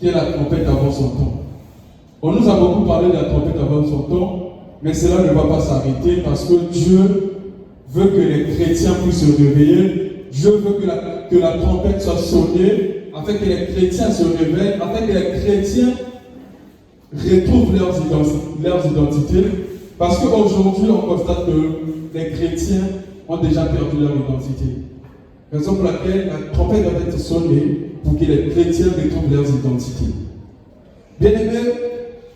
qui est la trompette avant son temps. On nous a beaucoup parlé de la trompette avant son temps, mais cela ne va pas s'arrêter parce que Dieu veut que les chrétiens puissent se réveiller. Dieu veut que la trompette soit sonnée afin que les chrétiens se réveillent, afin que les chrétiens retrouvent leurs identités. Parce qu'aujourd'hui, on constate que les chrétiens ont déjà perdu leur identité. Raison pour laquelle la trompette doit être sonnée pour que les chrétiens retrouvent leurs identités. Bien aimé,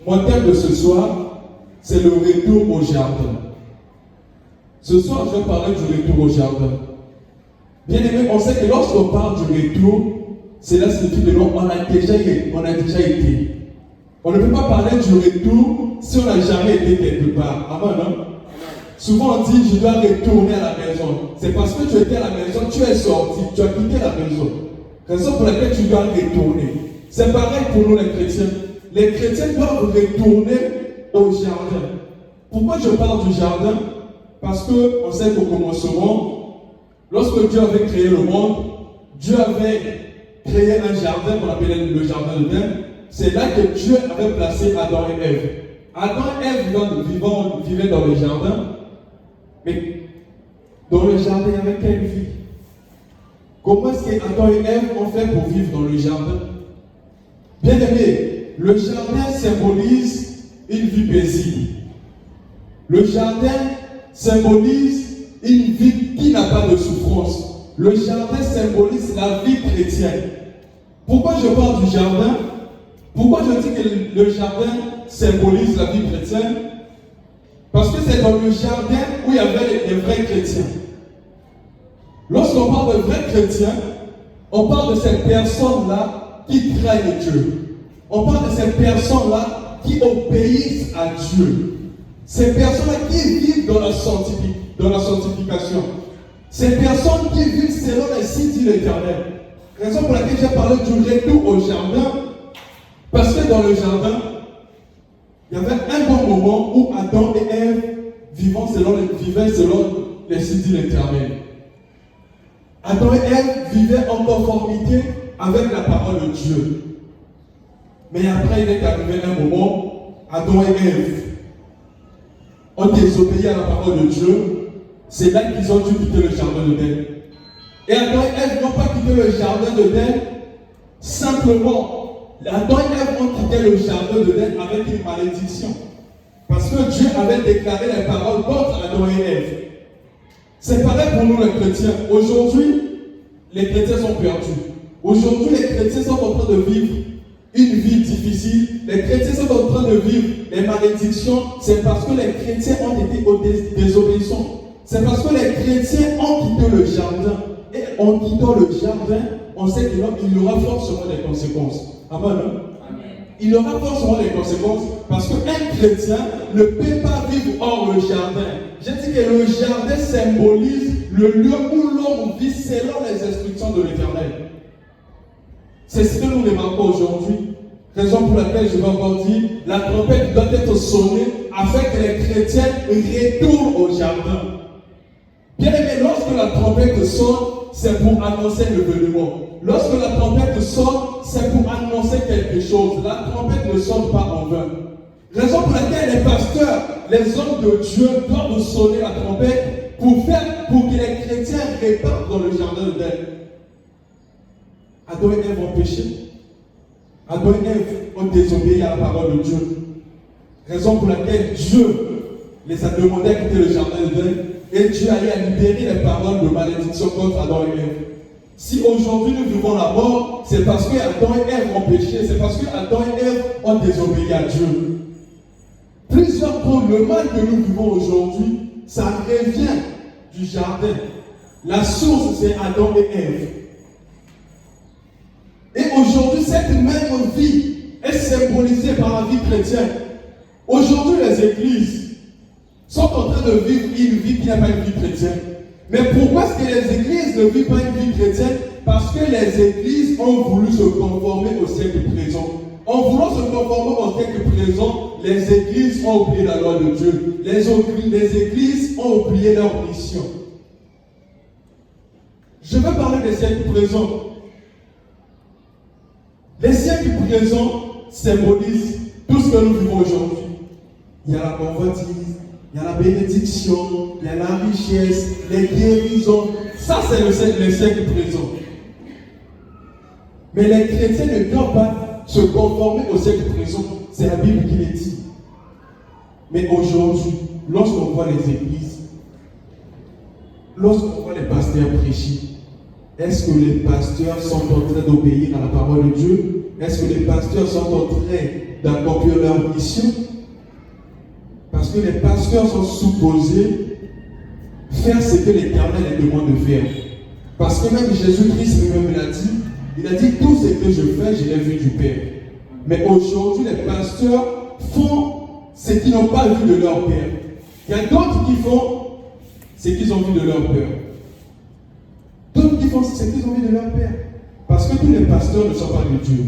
mon thème de ce soir, c'est le retour au jardin. Ce soir, je vais parler du retour au jardin. Bien aimé, on sait que lorsqu'on parle du retour, cela signifie que on a déjà été. On ne peut pas parler du retour si on n'a jamais été quelque part. Amen, non? Souvent on dit, je dois retourner à la maison. C'est parce que tu étais à la maison, tu es sorti, tu as quitté la maison. Raison pour laquelle tu dois retourner. C'est pareil pour nous les chrétiens. Les chrétiens doivent retourner au jardin. Pourquoi je parle du jardin? Parce qu'on sait qu'au commencement, lorsque Dieu avait créé le monde, Dieu avait créé un jardin qu'on appelait le jardin de d'Éden. C'est là que Dieu avait placé Adam et Ève. Adam et Ève vivaient dans le jardin. Mais dans le jardin, il y avait quelle vie? Comment est-ce qu'Adam et Ève ont fait pour vivre dans le jardin? Bien aimé, le jardin symbolise une vie paisible. Le jardin symbolise une vie qui n'a pas de souffrance. Le jardin symbolise la vie chrétienne. Pourquoi je parle du jardin? Pourquoi je dis que le jardin symbolise la vie chrétienne? Parce que c'est dans le jardin où il y avait les vrais chrétiens. Lorsqu'on parle de vrais chrétiens, on parle de ces personnes-là qui craignent Dieu. On parle de ces personnes-là qui obéissent à Dieu. Ces personnes-là qui vivent dans la sanctification. Ces personnes qui vivent selon les signes de l'Éternel. Raison pour laquelle j'ai parlé du retour au jardin. Parce que dans le jardin, il y avait un bon moment où Adam et Ève vivaient selon les signes de l'Éternel. Adam et Ève vivaient en conformité avec la parole de Dieu. Mais après, il est arrivé un moment, Adam et Ève ont désobéi à la parole de Dieu. C'est là qu'ils ont dû quitter le jardin d'Éden. Et Adam et Ève n'ont pas quitté le jardin d'Éden simplement. Adam et Ève ont quitté le jardin d'Éden avec une malédiction. Parce que Dieu avait déclaré les paroles contre Adam et Ève. C'est pareil pour nous les chrétiens. Aujourd'hui, les chrétiens sont perdus. Aujourd'hui, les chrétiens sont en train de vivre une vie difficile. Les chrétiens sont en train de vivre les malédictions. C'est parce que les chrétiens ont été désobéissants. C'est parce que les chrétiens ont quitté le jardin. Et en quittant le jardin, on sait qu'il y aura forcément des conséquences. Amen. Il y aura forcément des conséquences parce qu'un chrétien ne peut pas vivre hors le jardin. J'ai dit que le jardin symbolise le lieu où l'homme vit selon les instructions de l'Éternel. C'est ce que nous remarquons aujourd'hui. Raison pour laquelle je vais encore dire, la trompette doit être sonnée afin que les chrétiens retournent au jardin. Bien aimé, lorsque la trompette sonne, c'est pour annoncer l'événement. Lorsque la trompette sonne, c'est pour annoncer quelque chose. La trompette ne sonne pas en vain. Raison pour laquelle les pasteurs, les hommes de Dieu doivent sonner la trompette pour que les chrétiens repartent dans le jardin d'Éden. Adam et Ève ont péché. Adam et Ève ont désobéi à la parole de Dieu. Raison pour laquelle Dieu les a demandé à quitter le jardin d'Éden. Et Dieu allait libérer les paroles de malédiction contre Adam et Ève. Si aujourd'hui nous vivons la mort, c'est parce que Adam et Ève ont péché, c'est parce que Adam et Ève ont désobéi à Dieu. Plusieurs fois, le mal que nous vivons aujourd'hui, ça revient du jardin. La source, c'est Adam et Ève. Et aujourd'hui, cette même vie est symbolisée par la vie chrétienne. Aujourd'hui, les églises sont en train de vivre une vie qui n'est pas une vie chrétienne. Mais pourquoi est-ce que les églises ne vivent pas une vie chrétienne? Parce que les églises ont voulu se conformer au siècle présent. En voulant se conformer au siècle présent, les églises ont oublié la loi de Dieu. Les églises ont oublié leur mission. Je veux parler des siècles présents. Les siècles présents symbolisent tout ce que nous vivons aujourd'hui. Il y a la convoitise, il y a la bénédiction, il y a la richesse, les guérisons. Ça, c'est les siècles présents. Mais les chrétiens ne doivent pas se conformer au siècle présent. C'est la Bible qui le dit. Mais aujourd'hui, lorsqu'on voit les églises, lorsqu'on voit les pasteurs prêcher, est-ce que les pasteurs sont en train d'obéir à la parole de Dieu? Est-ce que les pasteurs sont en train d'accomplir leur mission? Parce que les pasteurs sont supposés faire ce que l'Éternel les demande de faire. Parce que même Jésus-Christ lui-même l'a dit, il a dit tout ce que je fais, je l'ai vu du Père. Mais aujourd'hui, les pasteurs font ce qu'ils n'ont pas vu de leur Père. Il y a d'autres qui font ce qu'ils ont vu de leur Père. D'autres qui font ce qu'ils ont vu de leur Père. Parce que tous les pasteurs ne sont pas de Dieu.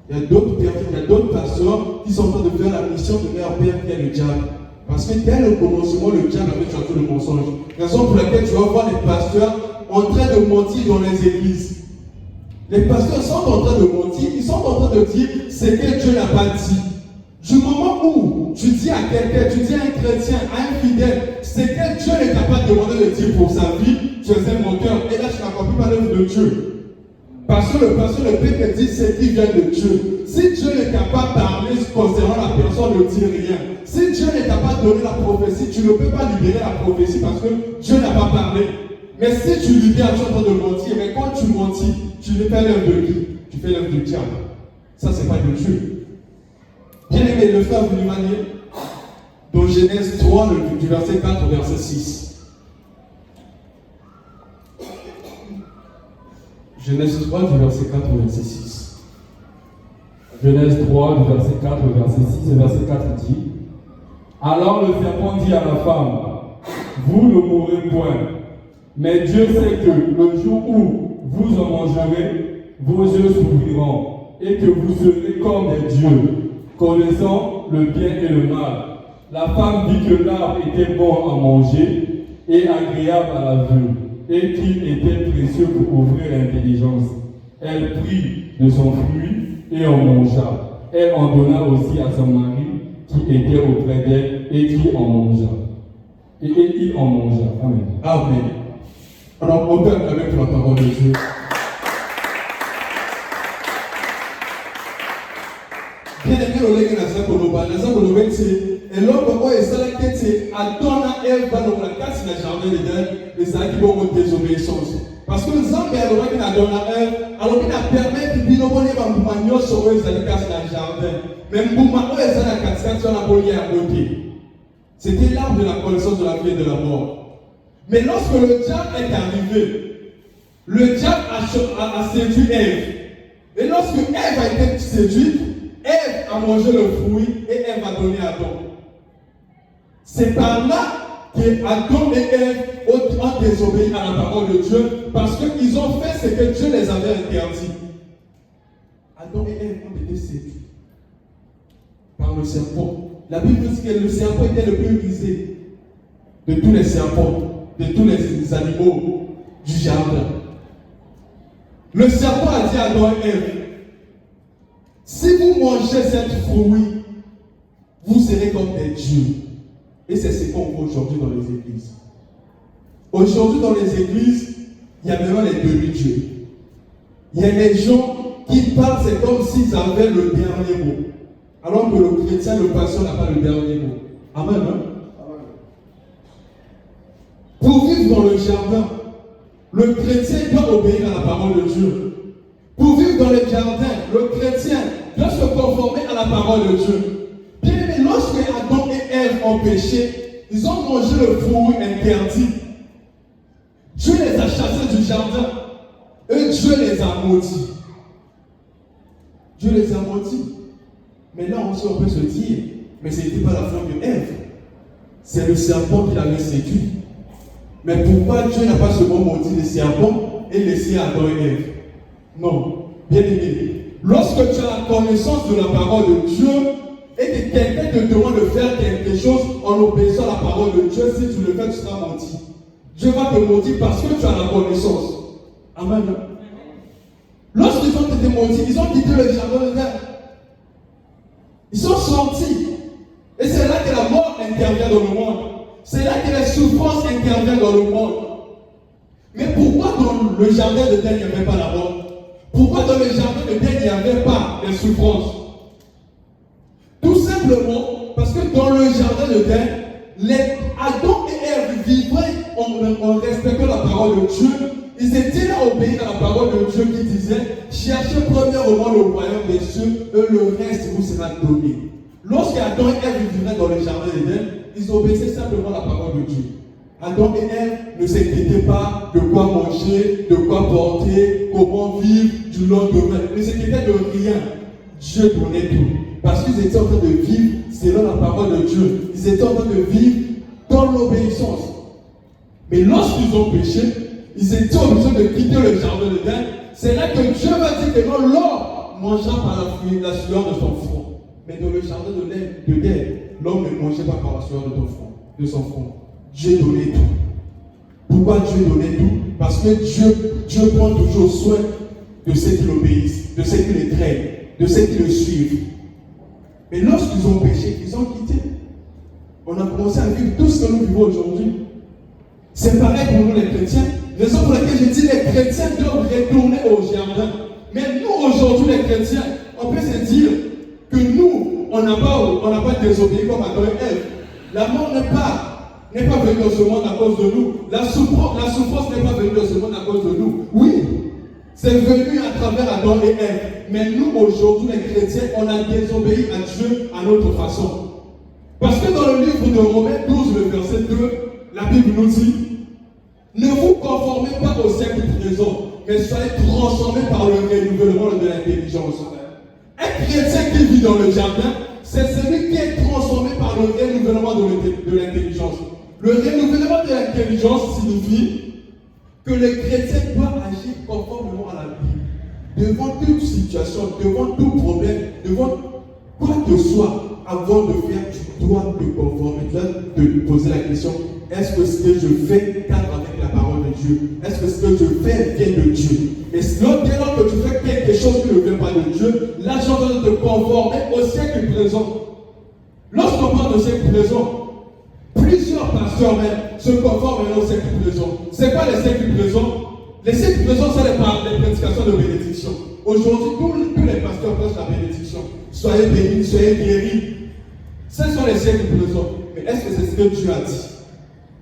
Il y a d'autres personnes, il y a d'autres pasteurs qui sont en train de faire la mission de leur Père qui est le diable. Parce que dès le commencement, le diable avait chanté le mensonge. Raison pour laquelle tu vas voir les pasteurs en train de mentir dans les églises. Les pasteurs sont en train de mentir, ils sont en train de dire ce que Dieu n'a pas dit. Du moment où tu dis à quelqu'un, tu dis à un chrétien, à un fidèle, ce que Dieu n'est capable de demander de dire pour sa vie, tu es un menteur. Et là, tu n'accomplis pas l'œuvre de Dieu. Parce que le pasteur ne peut que dire ce qui vient de Dieu. Si Dieu n'est capable de parler concernant la personne, ne dit rien. Si Dieu n'est capable de donner la prophétie, tu ne peux pas libérer la prophétie parce que Dieu n'a pas parlé. Mais si tu libères, tu es en train de mentir. Mais quand tu mentis, tu ne fais l'œuvre de qui? Tu fais l'œuvre du diable. Ça, c'est pas de Dieu. Bien aimé, le frère Vunimanier, dans Genèse 3, du verset 4 au verset 6. Genèse 3, du verset 4 au verset 6. Genèse 3, du verset 4 au verset 6, et verset 4 dit: Alors le serpent dit à la femme: Vous ne mourrez point, mais Dieu sait que le jour où vous en mangerez, vos yeux s'ouvriront, et que vous serez comme des dieux, connaissant le bien et le mal. La femme vit que l'arbre était bon à manger et agréable à la vue, et qu'il était précieux pour ouvrir l'intelligence. Elle prit de son fruit et en mangea. Elle en donna aussi à son mari qui était auprès d'elle et qui en mangea. Et il en mangea. Amen. Amen. Alors, on peut acclamer pour la parole de Dieu. Bien aimé, on l'a dit dans sa coloba. Dans sa coloba, c'est et l'homme pourquoi il s'est là c'est Adam et Ève dans la casse dans le jardin d'Éden et ça qui vont monter désobéissance. Parce que nous avons alors qu'il a donné à Ève, alors qu'il a permis que Binobo ne va pas nous sauver ça qui casse dans le jardin. Même Boumako est dans la casse sur la police à côté. C'était l'arbre de la connaissance de la vie et de la mort. Mais lorsque le diable est arrivé, le diable a séduit Ève. Et lorsque Ève a été séduite, Ève a mangé le fruit et Ève a donné à Adam. C'est par là que Adam et Ève ont désobéi à la parole de Dieu parce qu'ils ont fait ce que Dieu les avait interdit. Adam et Ève ont été séduits par le serpent. La Bible dit que le serpent était le plus rusé de tous les serpents, de tous les animaux du jardin. Le serpent a dit à Adam et Ève: si vous mangez cette fruit, vous serez comme des dieux. Et c'est ce qu'on voit aujourd'hui dans les églises. Aujourd'hui, dans les églises, il y a maintenant les demi-dieux. Il y a des gens qui parlent, c'est comme s'ils avaient le dernier mot. Alors que le chrétien, le pasteur n'a pas le dernier mot. Amen. Hein? Amen. Pour vivre dans le jardin, le chrétien doit obéir à la parole de Dieu. Pour vivre dans le jardin, le chrétien doit se conformer à la parole de Dieu. Bien aimé, lorsque Adam et Ève ont péché, ils ont mangé le fruit interdit. Dieu les a chassés du jardin et Dieu les a maudits. Dieu les a maudits. Mais là aussi on peut se dire, mais ce n'était pas la femme de Ève. C'est le serpent qui l'avait séduit. Mais pourquoi Dieu n'a pas seulement maudit les serpents et laissé Adam et Ève? Non, bien aimé. Lorsque tu as la connaissance de la parole de Dieu et que quelqu'un te demande de faire quelque chose en obéissant à la parole de Dieu, si tu le fais, tu seras maudit. Dieu va te maudire parce que tu as la connaissance. Amen. Lorsqu'ils ont été maudits, ils ont quitté le jardin d'Éden. Ils sont sortis. Et c'est là que la mort intervient dans le monde. C'est là que la souffrance intervient dans le monde. Mais pourquoi dans le jardin d'Éden, il n'y avait pas la mort? Pourquoi dans le jardin d'Éden, il n'y avait pas les souffrances? Tout simplement parce que dans le jardin d'Éden, Adam et Ève vivaient en respectant la parole de Dieu. Ils étaient là à obéir à la parole de Dieu qui disait: cherchez premièrement le royaume des cieux et le reste vous sera donné. Lorsqu'Adam et Ève vivaient dans le jardin d'Éden, ils obéissaient simplement la parole de Dieu. Adam et Ève ne s'inquiétaient pas de quoi manger, de quoi porter, comment vivre du lendemain. Ils ne s'inquiétaient de rien. Dieu donnait tout. Parce qu'ils étaient en train de vivre selon la parole de Dieu. Ils étaient en train de vivre dans l'obéissance. Mais lorsqu'ils ont péché, ils étaient obligés de quitter le jardin d'Éden. C'est là que Dieu va dire que non, l'homme mangera par la sueur de son front. Mais dans le jardin d'Éden, l'homme ne mangeait pas par la sueur de son front. Dieu donnait tout. Pourquoi Dieu donnait tout? Parce que Dieu prend toujours soin de ceux qui l'obéissent, de ceux qui le craignent, de ceux qui le suivent. Mais lorsqu'ils ont péché, ils ont quitté. On a commencé à vivre tout ce que nous vivons aujourd'hui. C'est pareil pour nous les chrétiens. Raison pour laquelle je dis les chrétiens doivent retourner au jardin. Mais nous aujourd'hui les chrétiens, on peut se dire que nous, on n'a pas désobéi comme Adam et Ève. La mort n'est pas venue dans ce monde à cause de nous. La souffrance n'est pas venue dans ce monde à cause de nous. Oui, c'est venu à travers Adam et Ève. Mais nous, aujourd'hui, les chrétiens, on a désobéi à Dieu à notre façon. Parce que dans le livre de Romains 12, le verset 2, la Bible nous dit: ne vous conformez pas au siècle présent, mais soyez transformés par le renouvellement de l'intelligence. Un chrétien qui vit dans le jardin, c'est celui qui est transformé par le renouvellement de l'intelligence. Le renouvellement de l'intelligence signifie que le chrétien doit agir conformément à la Bible. Devant toute situation, devant tout problème, devant quoi que ce soit, avant de faire, tu dois te conformer. Tu dois te poser la question: est-ce que ce que je fais cadre avec la parole de Dieu? Est-ce que ce que je fais vient de Dieu? Et dès lors que tu fais quelque chose qui ne vient pas de Dieu, là, tu dois te conformer au siècle présent. Lorsqu'on parle de siècle présent, plusieurs pasteurs même se conforment au siècle présent. C'est quoi les siècles présents? Les siècles présents, c'est les prédications de bénédiction. Aujourd'hui, tous les pasteurs prêchent la bénédiction. Soyez bénis, soyez guéris. Ce sont les siècles présents. Mais est-ce que c'est ce que Dieu a dit?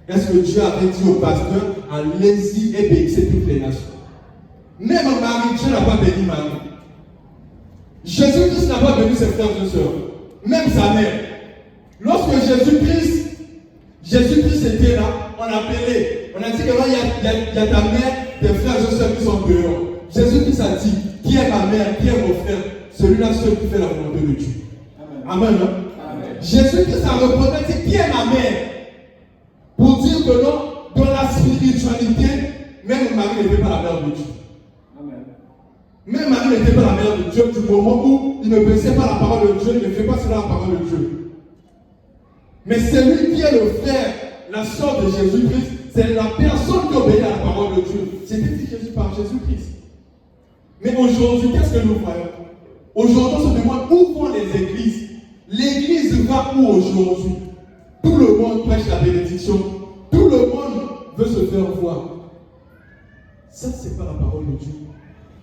Est-ce que Dieu avait dit aux pasteurs: allez-y et bénissez toutes les nations? Même Marie, Dieu n'a pas béni Marie. Jésus-Christ n'a pas béni ses frères et sœurs. Même sa mère. Lorsque Jésus-Christ était là, on l'appelait. On a dit que là, il y a ta mère, tes frères et sœurs qui sont dehors. Jésus-Christ a dit: qui est ma mère, qui est mon frère? Celui-là seul qui fait la volonté de Dieu. Amen. Amen. Amen. Jésus-Christ a reconnu, dit: qui est ma mère? Pour dire que non, dans la spiritualité, même Marie n'était pas la mère de Dieu. Amen. Même Marie n'était pas la mère de Dieu du moment où il ne connaissait pas la parole de Dieu, il ne fait pas selon la parole de Dieu. Mais c'est lui qui est le frère, la sœur de Jésus-Christ, c'est la personne qui obéit à la parole de Dieu. C'était dit Jésus par Jésus-Christ. Mais aujourd'hui, qu'est-ce que nous voyons? Aujourd'hui, on se demande où vont les églises. L'église va où aujourd'hui? Tout le monde prêche la bénédiction. Tout le monde veut se faire voir. Ça, c'est pas la parole de Dieu.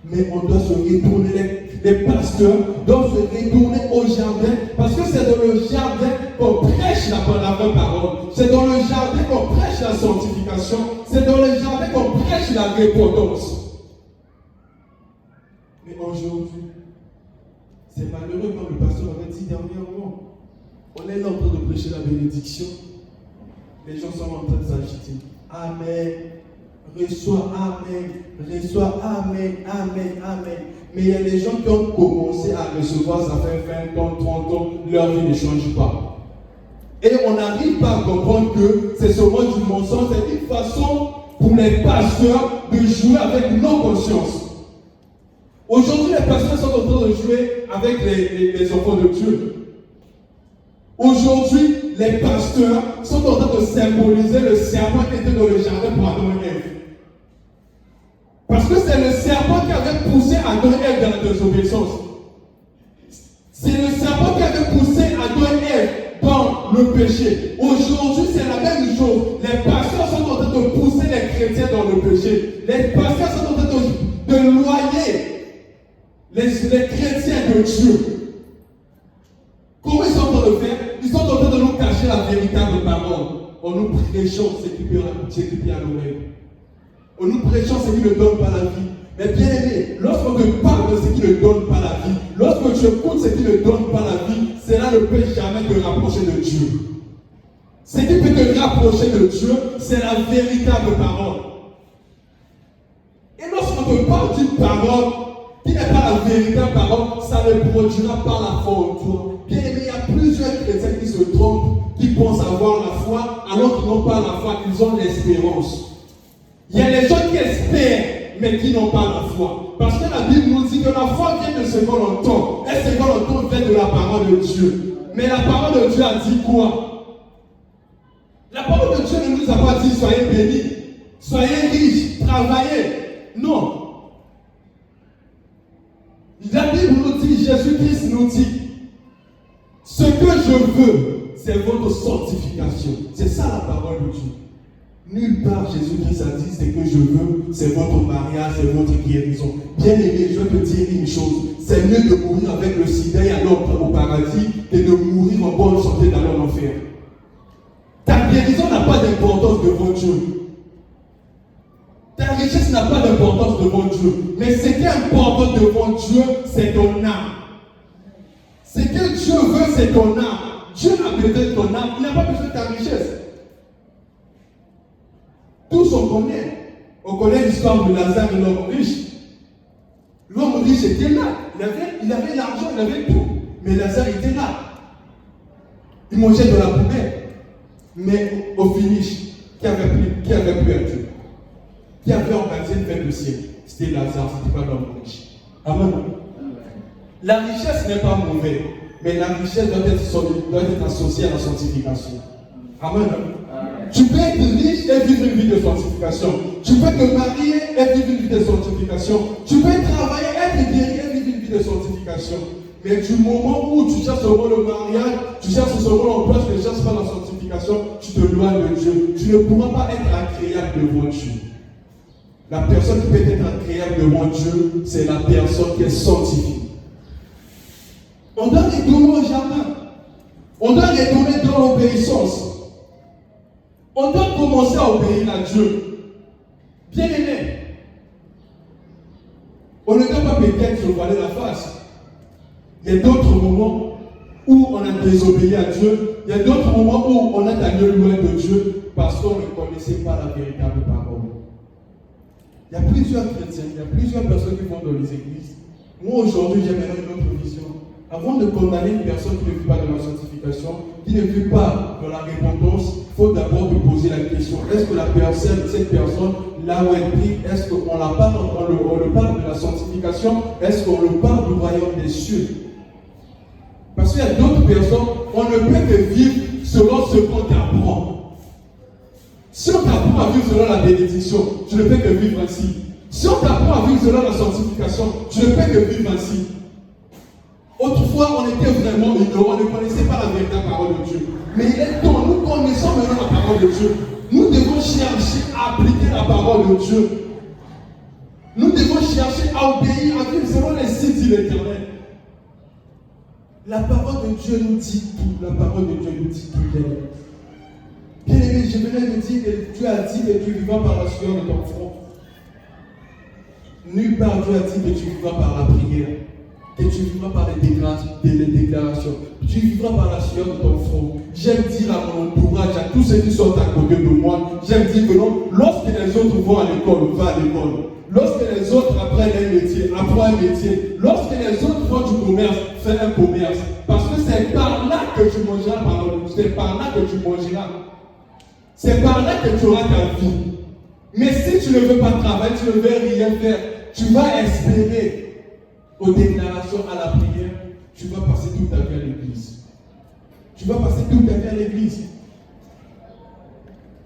Mais on doit se retourner. Les pasteurs doivent se retourner au jardin. Parce que c'est dans le jardin qu'on prêche la vraie parole. C'est dans le jardin qu'on prêche la sanctification. C'est dans le jardin qu'on prêche la repentance. Mais aujourd'hui, c'est malheureux comme le pasteur avait dit dernièrement. On est là en train de prêcher la bénédiction. Les gens sont en train de s'agiter. Amen. Reçois, amen. Reçois, amen, amen, amen. Mais il y a des gens qui ont commencé à recevoir, ça fait 20 ans, 30 ans, leur vie ne change pas. Et on n'arrive pas à comprendre que c'est seulement du mensonge. C'est une façon pour les pasteurs de jouer avec nos consciences. Aujourd'hui, les pasteurs sont en train de jouer avec les enfants de Dieu. Aujourd'hui, les pasteurs sont en train de symboliser le serpent qui était dans le jardin pour Adam et Ève. Parce Parce que c'est le serpent qui avait poussé Adam et Ève dans la désobéissance. C'est le serpent qui avait poussé Adam et Ève dans le péché. Aujourd'hui, c'est la même chose. Les pasteurs sont en train de pousser les chrétiens dans le péché. Les pasteurs sont en train de loyer les chrétiens de Dieu. Comment ils sont en train de faire? Ils sont en train de nous cacher la véritable parole. En nous prêchant ce qui est à l'oreille. En nous prêchant ce qui ne donne pas la vie. Mais bien aimé, lorsqu'on te parle de ce qui ne donne pas la vie, lorsque tu écoutes ce qui ne donne pas la vie, cela ne peut jamais te rapprocher de Dieu. Ce qui peut te rapprocher de Dieu, c'est la véritable parole. Et lorsqu'on te parle d'une parole qui n'est pas la véritable parole, ça ne produira pas la foi en toi. Bien aimé, il y a plusieurs chrétiens qui se trompent, qui pensent avoir la foi, alors qu'ils n'ont pas la foi, ils ont l'espérance. Il y a des gens qui espèrent, mais qui n'ont pas la foi. Parce que la Bible nous dit que la foi vient de ce qu'on entend. Et ce qu'on entend vient de la parole de Dieu. Mais la parole de Dieu a dit quoi? La parole de Dieu ne nous a pas dit soyez bénis, soyez riches, travaillez. Non. La Bible nous dit, Jésus-Christ nous dit, ce que je veux, c'est votre sanctification. C'est ça la parole de Dieu. Nulle part Jésus-Christ a dit, ce que je veux, c'est votre mariage, c'est votre guérison. Bien aimé, je vais te dire une chose. C'est mieux de mourir avec le sida et alors au paradis que de mourir en bonne santé dans l'enfer. Ta guérison n'a pas d'importance devant Dieu. Ta richesse n'a pas d'importance devant Dieu. Mais ce qui est important devant Dieu, c'est ton âme. Ce que Dieu veut, c'est ton âme. Dieu a besoin de ton âme. Il n'a pas besoin de ta richesse. Tous on connaît. On connaît l'histoire de Lazare et l'homme riche. L'homme riche était là. Il avait l'argent, il avait tout. Mais Lazare était là. Il mangeait de la poubelle. Mais au finish, qui avait pris à Dieu? Qui avait organisé une fête de ciel? C'était Lazare, ce n'était pas l'homme riche. Amen. La richesse n'est pas mauvaise, mais la richesse doit être associée à la sanctification. Amen. Tu peux être riche et vivre une vie de sanctification. Tu peux te marier et vivre une vie de sanctification. Tu peux travailler, être guéri et vivre une vie de sanctification. Mais du moment où tu cherches seulement le mariage, tu cherches seulement l'emploi, tu ne cherches pas la sanctification, tu te loin de Dieu. Tu ne pourras pas être agréable devant Dieu. La personne qui peut être agréable devant Dieu, c'est la personne qui est sanctifiée. On doit retourner au jardin. On doit retourner dans l'obéissance. On doit commencer à obéir à Dieu. Bien aimé. On ne doit pas peut-être se voiler la face. Il y a d'autres moments où on a désobéi à Dieu. Il y a d'autres moments où on a allé loin de Dieu parce qu'on ne connaissait pas la véritable parole. Il y a plusieurs chrétiens, il y a plusieurs personnes qui vont dans les églises. Moi aujourd'hui, j'ai maintenant une autre vision. Avant de condamner une personne qui ne vit pas de la sanctification, qui ne vit pas de la repentance, il faut d'abord te poser la question. Est-ce que cette personne, là où elle prie, est-ce qu'on la parle, on le parle de la sanctification? Est-ce qu'on le parle du royaume des cieux? Parce qu'il y a d'autres personnes, on ne peut que vivre selon ce qu'on t'apprend. Si on t'apprend à vivre selon la bénédiction, tu ne peux que vivre ainsi. Si on t'apprend à vivre selon la sanctification, tu ne peux que vivre ainsi. Autrefois, on était vraiment ignorants, on ne connaissait pas la véritable parole de Dieu. Mais il est temps, nous connaissons maintenant la parole de Dieu. Nous devons chercher à appliquer la parole de Dieu. Nous devons chercher à obéir, à vivre selon les signes de l'Éternel. La parole de Dieu nous dit tout. La parole de Dieu nous dit tout. Bien aimé, je venais de dire que Dieu a dit que tu vivras par la sueur de ton front. Nulle part Dieu a dit que tu vivras par la prière. Que tu vivras par les déclarations. Tu vivras par la sueur de ton front. J'aime dire à mon entourage, à tous ceux qui sont à côté de moi, j'aime dire que non, lorsque les autres vont à l'école, va à l'école. Lorsque les autres apprennent un métier, apprends un métier. Lorsque les autres font du commerce, fais un commerce. Parce que c'est par là que tu mangeras, c'est par là que tu mangeras. C'est par là que tu auras ta vie. Mais si tu ne veux pas travailler, tu ne veux rien faire, tu vas espérer aux déclarations, à la prière, tu vas passer toute ta vie à l'église. Tu vas passer toute ta vie à l'église.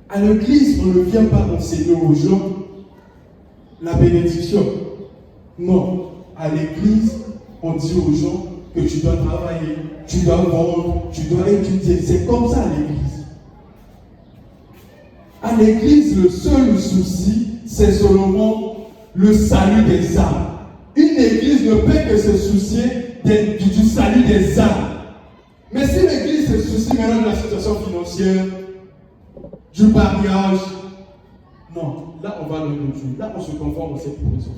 À l'église, on ne vient pas enseigner aux gens la bénédiction. Non. À l'église, on dit aux gens que tu dois travailler, tu dois vendre, tu dois étudier. C'est comme ça à l'église. À l'église, le seul souci, c'est seulement le salut des âmes. Une église ne peut que se soucier du salut des âmes. Mais si l'église se soucie maintenant de la situation financière, du mariage, non, là on va le rejouer. Là on se conforme à cette proposition.